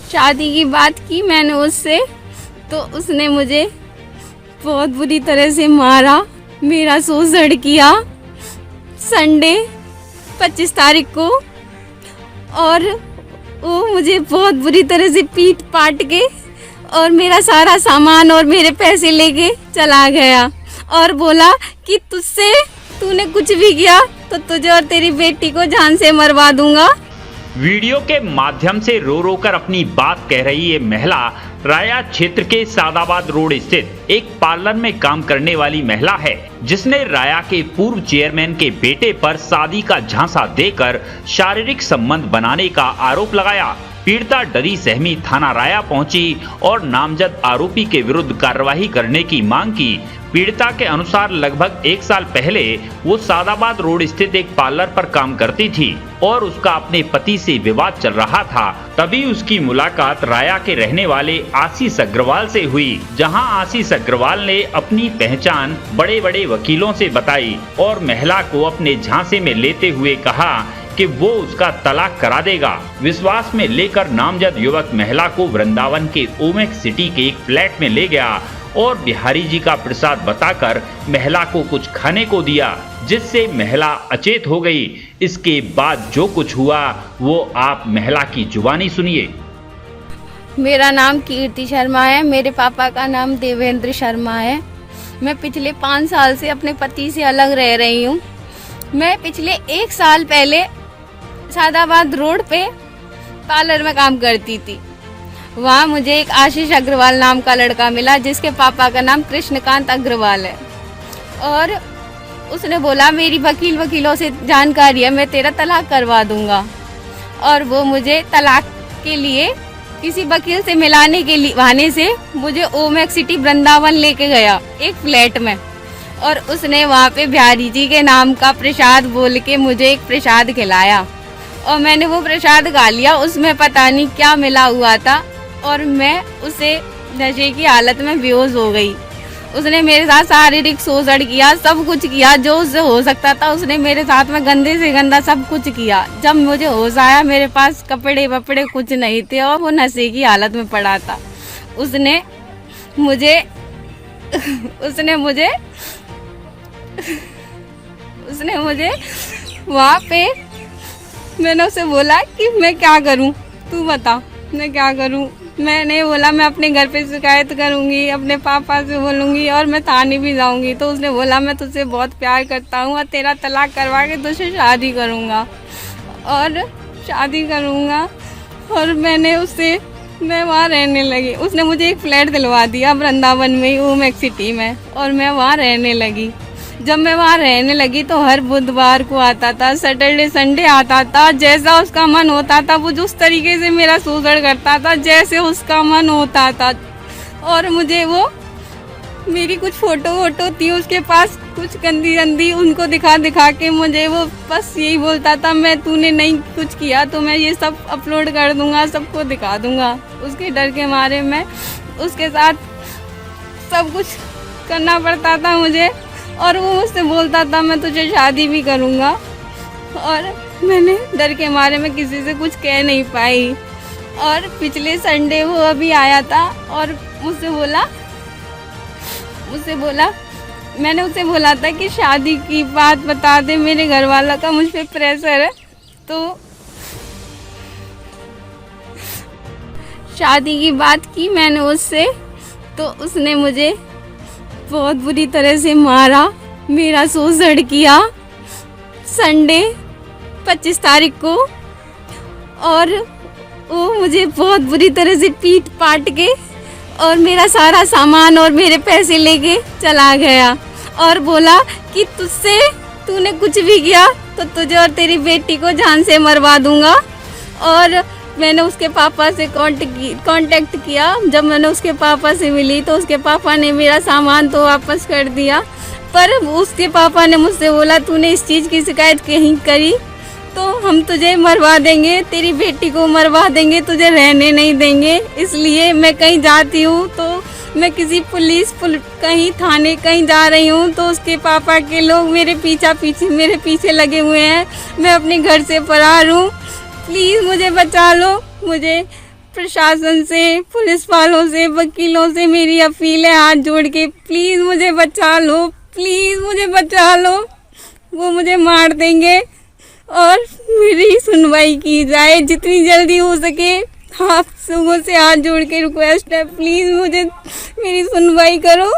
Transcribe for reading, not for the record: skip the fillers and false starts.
शादी की बात की मैंने उससे, तो उसने मुझे बहुत बुरी तरह से मारा, मेरा शोषण किया संडे 25 तारीख को। और वो मुझे बहुत बुरी तरह से पीट पाट के और मेरा सारा सामान और मेरे पैसे लेके चला गया और बोला कि तुझसे तूने कुछ भी किया तो तुझे और तेरी बेटी को जान से मरवा दूंगा। वीडियो के माध्यम से रो रो कर अपनी बात कह रही ये महिला राया क्षेत्र के सादाबाद रोड स्थित एक पार्लर में काम करने वाली महिला है, जिसने राया के पूर्व चेयरमैन के बेटे पर शादी का झांसा देकर शारीरिक संबंध बनाने का आरोप लगाया। पीड़िता डरी सहमी थाना राया पहुंची और नामजद आरोपी के विरुद्ध कार्रवाई करने की मांग की। पीड़िता के अनुसार लगभग 1 साल पहले वो सादाबाद रोड स्थित एक पार्लर पर काम करती थी और उसका अपने पति से विवाद चल रहा था। तभी उसकी मुलाकात राया के रहने वाले आशीष अग्रवाल से हुई, जहां आशीष अग्रवाल ने अपनी पहचान बड़े बड़े वकीलों से बताई और महिला को अपने झांसे में लेते हुए कहा कि वो उसका तलाक करा देगा। विश्वास में लेकर नामजद युवक महिला को वृंदावन के ओमेक्स सिटी के एक फ्लैट में ले गया और बिहारी जी का प्रसाद बताकर महिला को कुछ खाने को दिया, जिससे महिला अचेत हो गई। इसके बाद जो कुछ हुआ वो आप महिला की जुबानी सुनिए। मेरा नाम कीर्ति शर्मा है, मेरे पापा का नाम देवेंद्र शर्मा है। मैं पिछले 5 साल से अपने पति से अलग रह रही हूँ। मैं पिछले 1 साल पहले सादाबाद रोड पे पार्लर में काम करती थी। वहाँ मुझे एक आशीष अग्रवाल नाम का लड़का मिला, जिसके पापा का नाम कृष्णकांत अग्रवाल है। और उसने बोला मेरी वकीलों से जानकारी है, मैं तेरा तलाक करवा दूंगा। और वो मुझे तलाक के लिए किसी वकील से मिलाने के लिए बहाने से मुझे ओमेक्स सिटी वृंदावन लेके गया एक फ्लैट में। और उसने वहाँ पे बिहारी जी के नाम का प्रसाद बोल के मुझे एक प्रसाद खिलाया और मैंने वो प्रसाद खा लिया। उसमें पता नहीं क्या मिला हुआ था और मैं उसे नशे की हालत में बेहोश हो गई। उसने मेरे साथ शारीरिक शोषण किया, सब कुछ किया जो उससे हो सकता था। उसने मेरे साथ में गंदे से गंदा सब कुछ किया। जब मुझे होश आया मेरे पास कपड़े वपड़े कुछ नहीं थे और वो नशे की हालत में पड़ा था। उसने मुझे वहाँ पे मैंने उसे बोला कि मैं क्या करूं, तू बता मैं क्या करूं। मैंने बोला मैं अपने घर पे शिकायत करूंगी, अपने पापा से बोलूंगी और मैं थाने भी जाऊंगी। तो उसने बोला मैं तुझसे बहुत प्यार करता हूं और तेरा तलाक करवा के तुझसे शादी करूंगा। और मैं वहाँ रहने लगी। उसने मुझे एक फ्लैट दिलवा दिया वृंदावन में ही ओमेक्स सिटी में और मैं वहाँ रहने लगी। जब मैं वहाँ रहने लगी तो हर बुधवार को आता था, सैटरडे संडे आता था। जैसा उसका मन होता था वो उस तरीके से मेरा शोषण करता था जैसे उसका मन होता था। और मुझे वो मेरी कुछ फोटो थी उसके पास, कुछ गंदी उनको दिखा के मुझे वो बस यही बोलता था मैं तूने नहीं कुछ किया तो मैं ये सब अपलोड कर दूंगा, सबको दिखा दूंगा। उसके डर के मारे मैं उसके साथ सब कुछ करना पड़ता था मुझे। और वो मुझसे बोलता था मैं तुझे शादी भी करूँगा और मैंने डर के मारे में किसी से कुछ कह नहीं पाई। और पिछले संडे वो अभी आया था और मैंने उसे बोला था कि शादी की बात बता दे, मेरे घर वालों का मुझ पे प्रेशर है। तो शादी की बात की मैंने उससे, तो उसने मुझे बहुत बुरी तरह से मारा, मेरा शोषण किया संडे 25 तारीख को। और वो मुझे बहुत बुरी तरह से पीट पाट के और मेरा सारा सामान और मेरे पैसे लेके चला गया और बोला कि तुझसे तूने कुछ भी किया तो तुझे और तेरी बेटी को जान से मरवा दूंगा। और मैंने उसके पापा से कांटेक्ट किया। जब मैंने उसके पापा से मिली तो उसके पापा ने मेरा सामान तो वापस कर दिया, पर उसके पापा ने मुझसे बोला तूने इस चीज़ की शिकायत कहीं करी तो हम तुझे मरवा देंगे, तेरी बेटी को मरवा देंगे, तुझे रहने नहीं देंगे। इसलिए मैं कहीं जाती हूँ तो मैं किसी कहीं थाने कहीं जा रही हूँ तो उसके पापा के लोग मेरे पीछे लगे हुए हैं। मैं अपने घर से फरार हूँ, प्लीज़ मुझे बचा लो, मुझे प्रशासन से, पुलिस वालों से, वकीलों से मेरी अपील है हाथ जोड़ के, प्लीज़ मुझे बचा लो, प्लीज़ मुझे बचा लो। वो मुझे मार देंगे और मेरी सुनवाई की जाए जितनी जल्दी हो सके। आप लोगों से हाथ जोड़ के रिक्वेस्ट है, प्लीज़ मुझे मेरी सुनवाई करो।